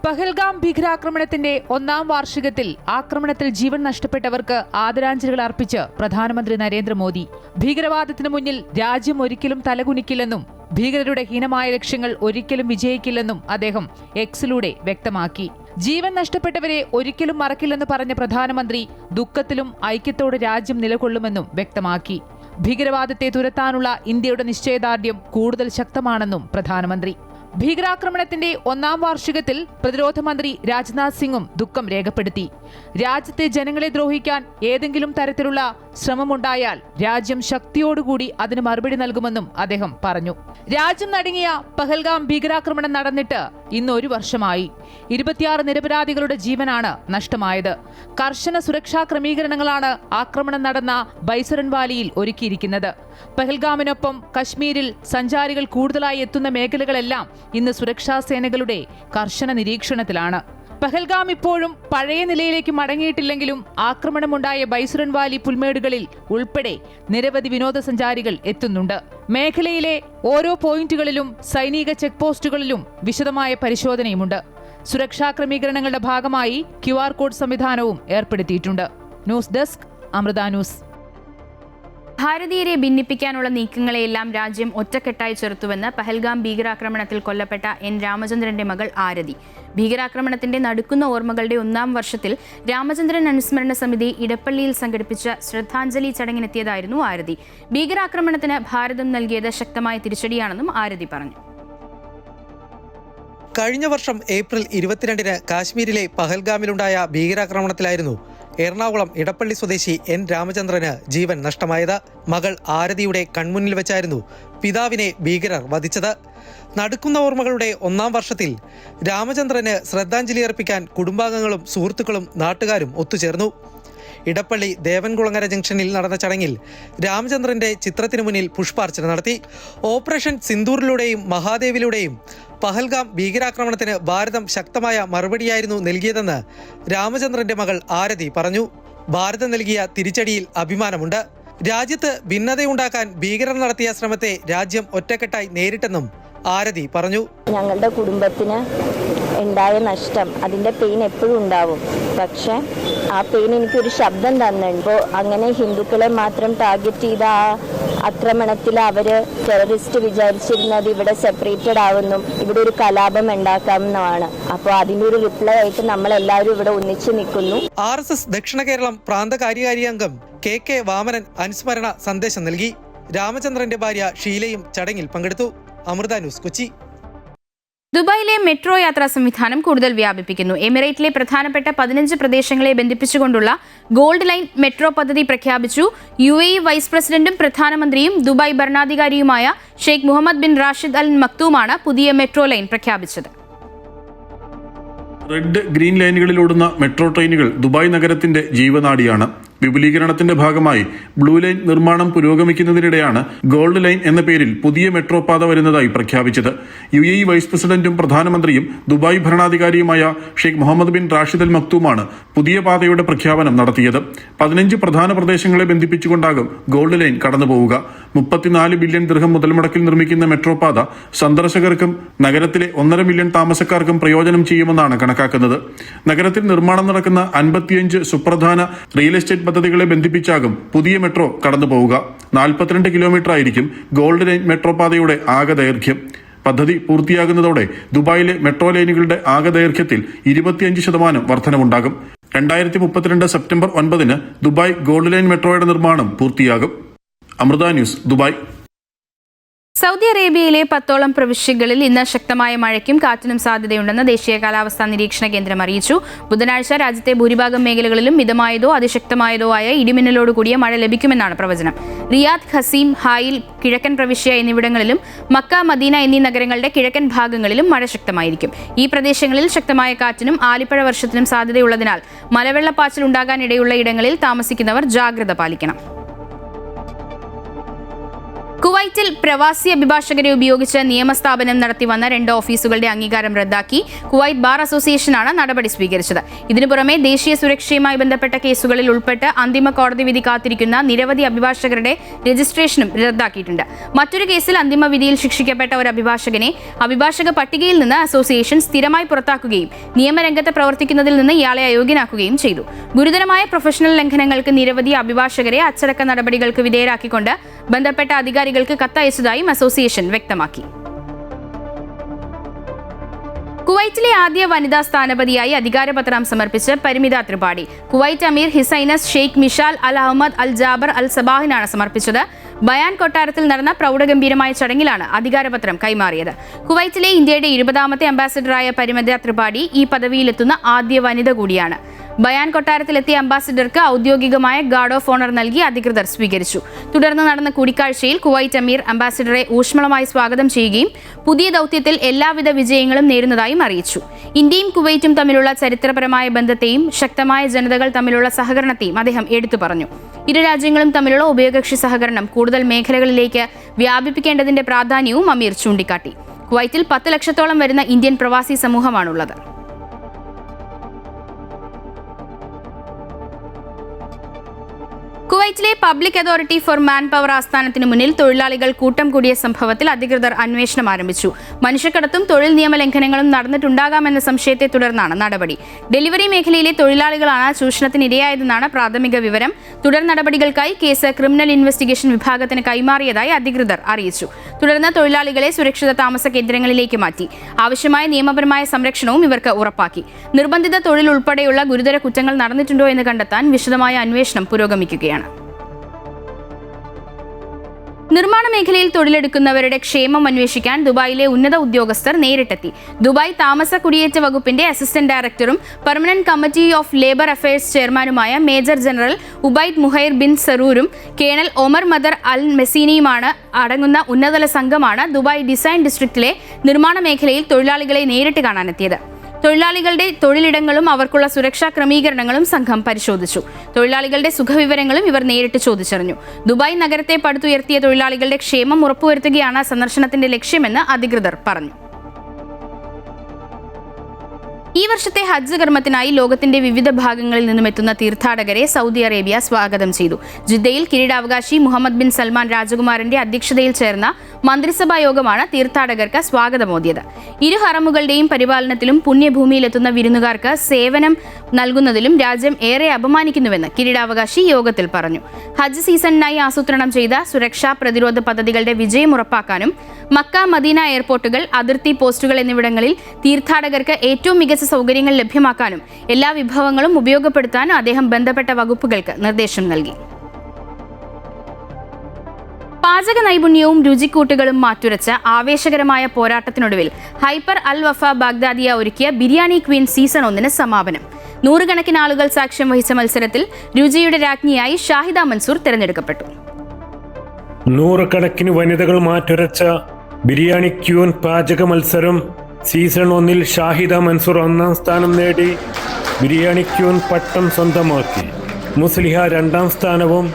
പഹൽഗാം ഭീകരാക്രമണത്തിന്റെ 1ാം വാർഷികത്തിൽ ആക്രമണത്തിൽ ജീവൻ നഷ്ടപ്പെട്ടവർക്ക് ആദരാഞ്ജലികൾ അർപ്പിച്ച് പ്രധാനമന്ത്രി നരേന്ദ്രമോദി. ഭീകരവാദത്തിനു മുന്നിൽ രാജ്യം ഒരിക്കലും തലകുനിക്കില്ലെന്നും ഭീകരരുടെ ഹീനമായ ലക്ഷ്യങ്ങൾ ഒരിക്കലും വിജയിക്കില്ലെന്നും അദ്ദേഹം എക്സിലൂടെ വ്യക്തമാക്കി. ജീവൻ നഷ്ടപ്പെട്ടവരെ ഒരിക്കലും മറക്കില്ലെന്ന് പറഞ്ഞ പ്രധാനമന്ത്രി ദുഃഖത്തിലും ഐക്യത്തോടെ രാജ്യം നിലകൊള്ളുമെന്നും വ്യക്തമാക്കി. ഭീകരവാദത്തെ തുരത്താനുള്ള ഇന്ത്യയുടെ നിശ്ചയദാർഢ്യം കൂടുതൽ ശക്തമാണെന്നും പ്രധാനമന്ത്രി. ഭീകരാക്രമണത്തിന്റെ 1ാം വാർഷികത്തിൽ പ്രതിരോധ മന്ത്രി രാജ്നാഥ് സിംഗും ദുഃഖം രേഖപ്പെടുത്തി. രാജ്യത്തെ ജനങ്ങളെ ദ്രോഹിക്കാൻ ഏതെങ്കിലും തരത്തിലുള്ള ശ്രമമുണ്ടായാൽ രാജ്യം ശക്തിയോടുകൂടി അതിന് മറുപടി നൽകുമെന്നും അദ്ദേഹം പറഞ്ഞു. രാജ്യം നടുങ്ങിയ പഹൽഗാം ഭീകരാക്രമണം നടന്നിട്ട് ഇന്ന് 1 വർഷമായി. 26 നിരപരാധികളുടെ ജീവനാണ് നഷ്ടമായത്. കർശന സുരക്ഷാ ക്രമീകരണങ്ങളാണ് ആക്രമണം നടന്ന ബൈസരൻ വാലിയിൽ ഒരുക്കിയിരിക്കുന്നത്. പഹൽഗാമിനൊപ്പം കശ്മീരിൽ സഞ്ചാരികൾ കൂടുതലായി എത്തുന്ന മേഖലകളെല്ലാം ഇന്ന് സുരക്ഷാ സേനകളുടെ കർശന നിരീക്ഷണത്തിലാണ്. പഹൽഗാം ഇപ്പോഴും പഴയ നിലയിലേക്ക് മടങ്ങിയിട്ടില്ലെങ്കിലും ആക്രമണമുണ്ടായ ബൈസുരൻ വാലി പുൽമേടുകളിൽ ഉൾപ്പെടെ നിരവധി വിനോദസഞ്ചാരികൾ എത്തുന്നുണ്ട്. മേഖലയിലെ ഓരോ പോയിന്റുകളിലും സൈനിക ചെക്ക് പോസ്റ്റുകളിലും വിശദമായ പരിശോധനയുമുണ്ട്. സുരക്ഷാ ക്രമീകരണങ്ങളുടെ ഭാഗമായി QR കോഡ് സംവിധാനവും ഏർപ്പെടുത്തിയിട്ടുണ്ട്. News desk, Amrita news. ഭാരതീയരെ ഭിന്നിപ്പിക്കാനുള്ള നീക്കങ്ങളെയെല്ലാം രാജ്യം ഒറ്റക്കെട്ടായി ചെറുത്തുവെന്ന് പഹൽഗാം ഭീകരാക്രമണത്തിൽ കൊല്ലപ്പെട്ട N രാമചന്ദ്രന്റെ മകൾ ആരതി. ഭീകരാക്രമണത്തിന്റെ നടുക്കുന്ന ഓർമ്മകളുടെ 1ാം വർഷത്തിൽ രാമചന്ദ്രൻ അനുസ്മരണ സമിതി ഇടപ്പള്ളിയിൽ സംഘടിപ്പിച്ച ശ്രദ്ധാഞ്ജലി ചടങ്ങിനെത്തിയതായിരുന്നു ആരതി. ഭീകരാക്രമണത്തിന് ഭാരതം നൽകിയത് ശക്തമായ തിരിച്ചടിയാണെന്നും ആരതി പറഞ്ഞു. കഴിഞ്ഞ വർഷം ഏപ്രിൽ 22-ന് കാശ്മീരിലെ പഹൽഗാമിലുണ്ടായ ഭീകരാക്രമണത്തിലായിരുന്നു എറണാകുളം ഇടപ്പള്ളി സ്വദേശി N രാമചന്ദ്രന് ജീവൻ നഷ്ടമായത്. മകൾ ആരതിയുടെ കൺമുന്നിൽ വെച്ചായിരുന്നു പിതാവിനെ ഭീകരർ വധിച്ചത്. നടുക്കുന്ന ഓർമ്മകളുടെ 1ാം വർഷത്തിൽ രാമചന്ദ്രന് ശ്രദ്ധാഞ്ജലി അർപ്പിക്കാൻ കുടുംബാംഗങ്ങളും സുഹൃത്തുക്കളും നാട്ടുകാരും ഒത്തുചേർന്നു. ഇടപ്പള്ളി ദേവൻകുളങ്ങര ജംഗ്ഷനിൽ നടന്ന ചടങ്ങിൽ രാമചന്ദ്രന്റെ ചിത്രത്തിനു മുന്നിൽ പുഷ്പാർച്ചന നടത്തി. ഓപ്പറേഷൻ സിന്ദൂറിലൂടെയും മഹാദേവിലൂടെയും പഹൽഗാം ഭീകരാക്രമണത്തിന് ഭാരതം ശക്തമായ മറുപടിയായിരുന്നു നൽകിയതെന്ന് രാമചന്ദ്രന്റെ മകൾ ആരതി പറഞ്ഞു. ഭാരതം നൽകിയ തിരിച്ചടിയിൽ അഭിമാനമുണ്ട്. രാജ്യത്ത് ഭിന്നതയുണ്ടാക്കാൻ ഭീകരർ നടത്തിയ ശ്രമത്തെ രാജ്യം ഒറ്റക്കെട്ടായി നേരിട്ടെന്നും ആരതി പറഞ്ഞു. ഞങ്ങളുടെ കുടുംബത്തിന് ഉണ്ടായ നഷ്ടം, അതിൻ്റെ പെയിൻ എപ്പോഴും ഉണ്ടാവും. പക്ഷെ ആ പെയിൻ എനിക്കൊരു ശബ്ദം തന്നിപ്പോൾ അങ്ങനെ ഹിന്ദുക്കളെ മാത്രം ടാർഗറ്റ് ചെയ്ത ആക്രമണത്തിൽ അവർ ടെററിസ്റ്റ് വിചാരിച്ചിരുന്നത് ഇവിടെ സെപ്പറേറ്റഡ് ആവുന്നു, ഇവിടെ ഒരു കലാപം ഉണ്ടാക്കാമെന്നാണ്. അപ്പോൾ അതിൻ്റെ ഒരു റിപ്ലൈ ആയിട്ട് നമ്മളെല്ലാവരും ഇവിടെ ഒന്നിച്ചു നിൽക്കുന്നു. RSS ദക്ഷിണ കേരളം പ്രാന്ത കാര്യകാരി അംഗം KK വാമനൻ അനുസ്മരണ സന്ദേശം നൽകി. രാമചന്ദ്രന്റെ ഭാര്യ ഷീലയും ചടങ്ങിൽ പങ്കെടുത്തു. അമൃത ന്യൂസ്, കൊച്ചി. ദുബായിലെ മെട്രോ യാത്രാ സംവിധാനം കൂടുതൽ വ്യാപിപ്പിക്കുന്നു. എമിറേറ്റിലെ പ്രധാനപ്പെട്ട 15 പ്രദേശങ്ങളെ ബന്ധിപ്പിച്ചുകൊണ്ടുള്ള ഗോൾഡ് ലൈൻ മെട്രോ പദ്ധതി പ്രഖ്യാപിച്ചു. UAE വൈസ് പ്രസിഡന്റും പ്രധാനമന്ത്രിയും ദുബായ് ഭരണാധികാരിയുമായ Sheikh Mohammed bin Rashid Al മക്തൂമാണ് പുതിയ മെട്രോ ലൈൻ പ്രഖ്യാപിച്ചത്. റെഡ്, ഗ്രീൻ ലൈനുകളിലോടുന്ന മെട്രോ ട്രെയിനുകൾ ദുബായ് നഗരത്തിന്റെ ജീവനാഡിയാണ്. വിപുലീകരണത്തിന്റെ ഭാഗമായി ബ്ലൂ ലൈൻ നിർമ്മാണം പുരോഗമിക്കുന്നതിനിടെയാണ് ഗോൾഡ് ലൈൻ എന്ന പേരിൽ പുതിയ മെട്രോ പാത വരുന്നതായി പ്രഖ്യാപിച്ചത്. UAE വൈസ് പ്രസിഡന്റും പ്രധാനമന്ത്രിയും ദുബായ് ഭരണാധികാരിയുമായ Sheikh Mohammed bin Rashid Al മക്തൂമാണ് പുതിയ പാതയുടെ പ്രഖ്യാപനം നടത്തിയത്. 15 പ്രധാന പ്രദേശങ്ങളെ ബന്ധിപ്പിച്ചുകൊണ്ടാകും ഗോൾഡ് ലൈൻ കടന്നുപോവുക. 34 ബില്യൺ ദിർഹം മുതൽമുടക്കിൽ നിർമ്മിക്കുന്ന മെട്രോ പാത സന്ദർശകർക്കും നഗരത്തിലെ 1.5 മില്യൺ താമസക്കാർക്കും പ്രയോജനം ചെയ്യുമെന്നാണ് കണക്കാക്കുന്നത്. നഗരത്തിൽ നിർമ്മാണം നടക്കുന്ന 55 സുപ്രധാന റിയൽ എസ്റ്റേറ്റ് പദ്ധതികളെ ബന്ധിപ്പിച്ചാകും പുതിയ മെട്രോ കടന്നുപോവുക. 42 കിലോമീറ്റർ ആയിരിക്കും ഗോൾഡ് ലൈൻ മെട്രോ പാതയുടെ ആകെ ദൈർഘ്യം. പദ്ധതി പൂർത്തിയാകുന്നതോടെ ദുബായിലെ മെട്രോ ലൈനുകളുടെ ആകെ ദൈർഘ്യത്തിൽ 25% വർധനവുണ്ടാകും. 2032 സെപ്റ്റംബർ 9 ദുബായ് ഗോൾഡ് ലൈൻ മെട്രോയുടെ നിർമ്മാണം പൂർത്തിയാകും. Amrita news, Dubai. സൗദി അറേബ്യയിലെ 10ഓളം പ്രവിശ്യകളിൽ ഇന്ന് ശക്തമായ മഴയ്ക്കും കാറ്റിനും സാധ്യതയുണ്ടെന്ന് ദേശീയ കാലാവസ്ഥാ നിരീക്ഷണ കേന്ദ്രം അറിയിച്ചു. ബുധനാഴ്ച രാജ്യത്തെ ഭൂരിഭാഗം മേഖലകളിലും മിതമായതോ അതിശക്തമായതോ ആയ ഇടിമിന്നലോടുകൂടിയ മഴ ലഭിക്കുമെന്നാണ് പ്രവചനം. റിയാദ്, ഖസീം, ഹായിൽ, കിഴക്കൻ പ്രവിശ്യ എന്നിവിടങ്ങളിലും മക്ക, മദീന എന്നീ നഗരങ്ങളുടെ കിഴക്കൻ ഭാഗങ്ങളിലും മഴ ശക്തമായിരിക്കും. ഈ പ്രദേശങ്ങളിൽ ശക്തമായ കാറ്റിനും ആലിപ്പഴ വർഷത്തിനും സാധ്യതയുള്ളതിനാൽ മലവെള്ളപ്പാച്ചിൽ ഉണ്ടാകാനിടയുള്ള ഇടങ്ങളിൽ താമസിക്കുന്നവർ ജാഗ്രത പാലിക്കണം. കുവൈറ്റിൽ പ്രവാസി അഭിഭാഷകരെ ഉപയോഗിച്ച് നിയമസ്ഥാപനം നടത്തിവന്ന 2 ഓഫീസുകളുടെ അംഗീകാരം റദ്ദാക്കി. കുവൈറ്റ് ബാർ അസോസിയേഷനാണ് നടപടി സ്വീകരിച്ചത്. ഇതിനു പുറമെ ദേശീയ സുരക്ഷയുമായി ബന്ധപ്പെട്ട കേസുകളിൽ ഉൾപ്പെട്ട് അന്തിമ കോടതി വിധി കാത്തിരിക്കുന്ന നിരവധി അഭിഭാഷകരുടെ രജിസ്ട്രേഷനും റദ്ദാക്കിയിട്ടുണ്ട്. മറ്റൊരു കേസിൽ അന്തിമ വിധിയിൽ ശിക്ഷിക്കപ്പെട്ട ഒരു അഭിഭാഷകനെ അഭിഭാഷക പട്ടികയിൽ നിന്ന് അസോസിയേഷൻ സ്ഥിരമായി പുറത്താക്കുകയും നിയമരംഗത്ത് പ്രവർത്തിക്കുന്നതിൽ നിന്ന് ഇയാളെ അയോഗ്യനാക്കുകയും ചെയ്തു. ഗുരുതരമായ പ്രൊഫഷണൽ ലംഘനങ്ങൾക്ക് നിരവധി അഭിഭാഷകരെ അച്ചടക്ക നടപടികൾക്ക് വിധേയരാക്കിക്കൊണ്ട് ബന്ധപ്പെട്ട അധികാരികൾക്ക് കത്തയച്ചതായും അസോസിയേഷൻ വ്യക്തമാക്കി. കുവൈറ്റിലെ ആദ്യ വനിതാ സ്ഥാനപതിയായി അധികാരപത്രം സമർപ്പിച്ച് പരിമിത ത്രിപാഠി. കുവൈറ്റ് അമീർ ഹിസൈനസ് ഷെയ്ഖ് മിഷാൽ അൽ അഹമ്മദ് അൽ ജാബർ അൽ സബാഹിനാണ് സമർപ്പിച്ചത്. ബയാൻ കൊട്ടാരത്തിൽ നടന്ന പ്രൗഢഗംഭീരമായ ചടങ്ങിലാണ് അധികാരപത്രം കൈമാറിയത്. കുവൈറ്റിലെ ഇന്ത്യയുടെ 20ാമത്തെ അംബാസിഡറായ പരിമിത ത്രിപാഠി ഈ പദവിയിലെത്തുന്ന ആദ്യ വനിത കൂടിയാണ്. ബയാൻ കൊട്ടാരത്തിലെത്തിയ അംബാസിഡർക്ക് ഔദ്യോഗികമായ ഗാർഡ് ഓഫ് ഓണർ നൽകി അധികൃതർ സ്വീകരിച്ചു. തുടർന്ന് നടന്ന കൂടിക്കാഴ്ചയിൽ കുവൈറ്റ് അമീർ അംബാസിഡറെ ഊഷ്മളമായി സ്വാഗതം ചെയ്യുകയും പുതിയ ദൗത്യത്തിൽ എല്ലാവിധ വിജയങ്ങളും നേരുന്നതായും അറിയിച്ചു. ഇന്ത്യയും കുവൈറ്റും തമ്മിലുള്ള ചരിത്രപരമായ ബന്ധത്തെയും ശക്തമായ ജനതകൾ തമ്മിലുള്ള സഹകരണത്തെയും അദ്ദേഹം എടുത്തു പറഞ്ഞു. ഇരു രാജ്യങ്ങളും തമ്മിലുള്ള ഉഭയകക്ഷി സഹകരണം കൂടുതൽ മേഖലകളിലേക്ക് വ്യാപിപ്പിക്കേണ്ടതിന്റെ പ്രാധാന്യവും അമീർ ചൂണ്ടിക്കാട്ടി. കുവൈറ്റിൽ 10 ലക്ഷത്തോളം വരുന്ന ഇന്ത്യൻ പ്രവാസി സമൂഹമാണുള്ളത്. കുവൈറ്റിലെ public authority for manpower ആസ്ഥാനത്തിന് മുന്നിൽ തൊഴിലാളികൾ കൂട്ടം കൂടിയ സംഭവത്തിൽ അധികൃതർ അന്വേഷണം ആരംഭിച്ചു. മനുഷ്യക്കടത്തും തൊഴിൽ നിയമലംഘനങ്ങളും നടന്നിട്ടുണ്ടാകാമെന്ന സംശയത്തെ തുടർന്നാണ് നടപടി. ഡെലിവറി മേഖലയിലെ തൊഴിലാളികളാണ് ചൂഷണത്തിനിരയായതെന്നാണ് പ്രാഥമിക വിവരം. തുടർ നടപടികൾക്കായി കേസ് ക്രിമിനൽ ഇൻവെസ്റ്റിഗേഷൻ വിഭാഗത്തിന് കൈമാറിയതായി അധികൃതർ അറിയിച്ചു. തുടർന്ന് തൊഴിലാളികളെ സുരക്ഷിത താമസ കേന്ദ്രങ്ങളിലേക്ക് മാറ്റി. ആവശ്യമായ നിയമപരമായ സംരക്ഷണവും ഇവർക്ക് ഉറപ്പാക്കി. നിർബന്ധിത തൊഴിൽ ഉൾപ്പെടെയുള്ള ഗുരുതര കുറ്റങ്ങൾ നടന്നിട്ടുണ്ടോ എന്ന് കണ്ടെത്താൻ വിശദമായ അന്വേഷണം പുരോഗമിക്കുകയാണ്. നിർമ്മാണ മേഖലയിൽ തൊഴിലെടുക്കുന്നവരുടെ ക്ഷേമം അന്വേഷിക്കാൻ ദുബായിലെ ഉന്നത ഉദ്യോഗസ്ഥർ നേരിട്ടെത്തി. ദുബായ് താമസ കുടിയേറ്റ വകുപ്പിന്റെ അസിസ്റ്റന്റ് ഡയറക്ടറും permanent committee of labour affairs ചെയർമാനുമായ major general Obaid Muhair bin സറൂരും കേണൽ ഒമർ മദർ അൽ മെസീനിയുമാണ് അടങ്ങുന്ന ഉന്നതതല സംഘമാണ് ദുബായ് ഡിസൈൻ ഡിസ്ട്രിക്റ്റിലെ നിർമ്മാണ മേഖലയിൽ തൊഴിലാളികളെ നേരിട്ട് കാണാനെത്തിയത്. തൊഴിലാളികളുടെ തൊഴിലിടങ്ങളും അവർക്കുള്ള സുരക്ഷാ ക്രമീകരണങ്ങളും സംഘം പരിശോധിച്ചു. തൊഴിലാളികളുടെ സുഖവിവരങ്ങളും ഇവർ നേരിട്ട് ചോദിച്ചറിഞ്ഞു. ദുബായ് നഗരത്തെ പടുത്തുയർത്തിയ തൊഴിലാളികളുടെ ക്ഷേമം ഉറപ്പുവരുത്തുകയാണ് സന്ദർശനത്തിന്റെ ലക്ഷ്യമെന്ന് അധികൃതർ പറഞ്ഞു. ഈ വർഷത്തെ ഹജ്ജ് കർമ്മത്തിനായി ലോകത്തിന്റെ വിവിധ ഭാഗങ്ങളിൽ നിന്നും എത്തുന്ന തീർത്ഥാടകരെ സൗദി അറേബ്യ സ്വാഗതം ചെയ്തു. ജിദ്ദയിൽ കിരീടാവകാശി മുഹമ്മദ് ബിൻ സൽമാൻ രാജകുമാരന്റെ അധ്യക്ഷതയിൽ ചേർന്ന മന്ത്രിസഭാ യോഗമാണ് തീർത്ഥാടകർക്ക് സ്വാഗതമോദിയത്. ഇരു ഹറമുകളുടെയും പരിപാലനത്തിലും പുണ്യഭൂമിയിലെത്തുന്ന വിരുന്നുകാർക്ക് സേവനം നൽകുന്നതിലും രാജ്യം ഏറെ അപമാനിക്കുന്നുവെന്ന് കിരീടാവകാശി യോഗത്തിൽ പറഞ്ഞു. ഹജ്ജ് സീസണിനായി ആസൂത്രണം ചെയ്ത സുരക്ഷാ പ്രതിരോധ പദ്ധതികളുടെ വിജയം ഉറപ്പാക്കാനും മക്ക, മദീന എയർപോർട്ടുകൾ, അതിർത്തി പോസ്റ്റുകൾ എന്നിവിടങ്ങളിൽ തീർത്ഥാടകർക്ക് ഏറ്റവും മികച്ച സൗകര്യങ്ങൾ ലഭ്യമാക്കാനും എല്ലാ വിഭവങ്ങളും ഉപയോഗപ്പെടുത്താനും അദ്ദേഹം ബന്ധപ്പെട്ട വകുപ്പുകൾക്ക് നിർദ്ദേശം നൽകി. പാചക നൈപുണ്യവും രുചിക്കൂട്ടുകളും മാറ്റുരച്ച ആവേശകരമായ പോരാട്ടത്തിനൊടുവിൽ ഹൈപ്പർ അൽ വഫ ബാഗ്ദാദിയ ഒരുക്കിയ ബിരിയാണി ക്വീൻ സീസൺ 1 സമാപനം. 100 കണക്കിന് ആളുകൾ സാക്ഷ്യം വഹിച്ച മത്സരത്തിൽ രുചിയുടെ രാജ്ഞിയായി ഷാഹിദ മൻസൂർ തിരഞ്ഞെടുക്കപ്പെട്ടു. 100 കണക്കിന് വനിതകൾ മാറ്റുരച്ച ബിരിയാണി ക്യൂൻ പാചക മത്സരം സീസൺ 1 ഷാഹിദ മൻസൂർ 1ാം സ്ഥാനം നേടി ബിരിയാണി ക്യൂൻ പട്ടം സ്വന്തമാക്കി. മുസ്ലിഹ 2ാം സ്ഥാനവും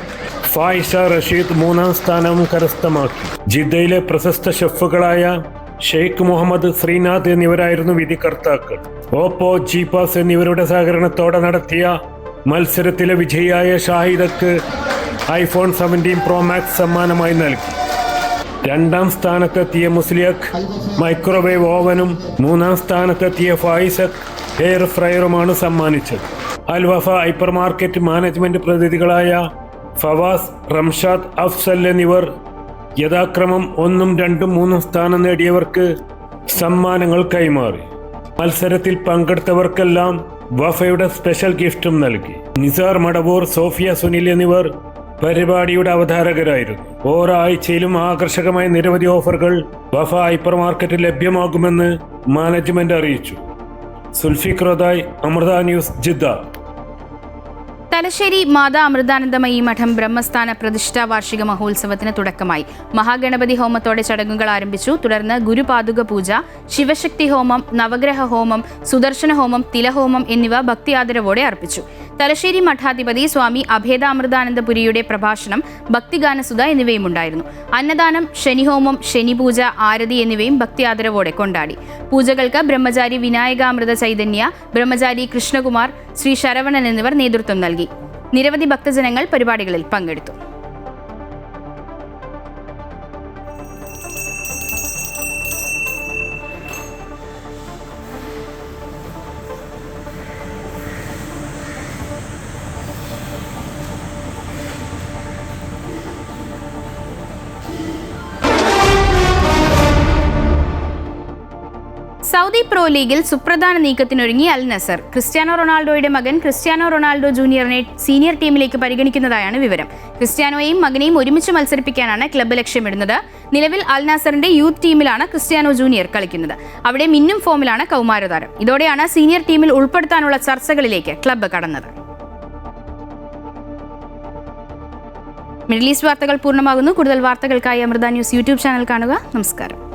ഫായിഷ റഷീദ് 3ാം സ്ഥാനവും കരസ്ഥമാക്കി. ജിദ്ദയിലെ പ്രശസ്ത ഷെഫുകളായ ഷെയ്ഖ് മുഹമ്മദ് ശ്രീനാഥ് എന്നിവരായിരുന്നു വിധികർത്താക്കൾ. ഓപ്പോ, ജീപാസ് എന്നിവരുടെ സഹകരണത്തോടെ നടത്തിയ മത്സരത്തിലെ വിജയിയായ ഷാഹിദക്ക് iPhone 17 Pro Max സമ്മാനമായി നൽകി. 2ാം സ്ഥാനത്തെത്തിയ മുസ്ലിയക്ക് മൈക്രോവേവ് ഓവനും 3ാം സ്ഥാനത്തെത്തിയ ഫായിസക്ക് എയർ ഫ്രയറുമാണ് സമ്മാനിച്ചത്. Al Wafa hypermarket management പ്രതിനിധികളായ ഫവാസ്, റംഷാദ്, അഫ്സൽ എന്നിവർ യഥാക്രമം 1, 2, 3 സ്ഥാനം നേടിയവർക്ക് സമ്മാനങ്ങൾ കൈമാറി. മത്സരത്തിൽ പങ്കെടുത്തവർക്കെല്ലാം വഫയുടെ സ്പെഷ്യൽ ഗിഫ്റ്റും നൽകി. നിസാർ മടവൂർ, സോഫിയ സുനിൽ എന്നിവർ പരിപാടിയുടെ അവതാരകരായിരുന്നു. ഓരോ ആഴ്ചയിലും ആകർഷകമായ നിരവധി ഓഫറുകൾ വഫ ഹൈപ്പർ മാർക്കറ്റിൽ ലഭ്യമാകുമെന്ന് മാനേജ്മെന്റ് അറിയിച്ചു. Sulfiq റോദായ്, Amrita news, Jeddah. തലശ്ശേരി മാതാ അമൃതാനന്ദമയി മഠം ബ്രഹ്മസ്ഥാന പ്രതിഷ്ഠാ വാർഷിക മഹോത്സവത്തിന് തുടക്കമായി. മഹാഗണപതി ഹോമത്തോടെ ചടങ്ങുകൾ ആരംഭിച്ചു. തുടർന്ന് ഗുരുപാദുക പൂജ, ശിവശക്തി ഹോമം, നവഗ്രഹ ഹോമം, സുദർശന ഹോമം, തിലഹോമം എന്നിവ ഭക്തിയാദരവോടെ അർപ്പിച്ചു. തലശ്ശേരി മഠാധിപതി സ്വാമി അഭേദാമൃതാനന്ദപുരിയുടെ പ്രഭാഷണം, ഭക്തിഗാനസുധ എന്നിവയും ഉണ്ടായിരുന്നു. അന്നദാനം, ശനിഹോമം, ശനിപൂജ, ആരതി എന്നിവയും ഭക്തിയാദരവോടെ കൊണ്ടാടി. പൂജകൾക്ക് ബ്രഹ്മചാരി വിനായകാമൃത ചൈതന്യ, ബ്രഹ്മചാരി കൃഷ്ണകുമാർ, ശ്രീ ശരവണൻ എന്നിവർ നേതൃത്വം നൽകി. നിരവധി ഭക്തജനങ്ങൾ പരിപാടികളിൽ പങ്കെടുത്തു. സൗദി പ്രോ ലീഗിൽ സുപ്രധാന നീക്കത്തിനൊരുങ്ങി അൽ നസർ. ക്രിസ്ത്യാനോ റൊണാൾഡോയുടെ മകൻ ക്രിസ്ത്യാനോ റൊണാൾഡോ ജൂനിയറിനെ സീനിയർ ടീമിലേക്ക് പരിഗണിക്കുന്നതായാണ് വിവരം. ക്രിസ്ത്യാനോയെയും മകനെയും ഒരുമിച്ച് മത്സരിപ്പിക്കാനാണ് ക്ലബ്ബ് ലക്ഷ്യമിടുന്നത്. നിലവിൽ അൽ നാസറിന്റെ യൂത്ത് ടീമിലാണ് ക്രിസ്ത്യാനോ ജൂനിയർ കളിക്കുന്നത്. അവിടെ മിന്നും ഫോമിലാണ് കൗമാരതാരം. ഇതോടെയാണ് സീനിയർ ടീമിൽ ഉൾപ്പെടുത്താനുള്ള ചർച്ചകളിലേക്ക് ക്ലബ്ബ് കടന്നത്. മിഡിൽ ഈസ്റ്റ് വാർത്തകൾ പൂർണ്ണമാകുന്നു. കൂടുതൽ വാർത്തകൾക്കായി അമൃത ന്യൂസ് യൂട്യൂബ് ചാനൽ കാണുക. നമസ്കാരം.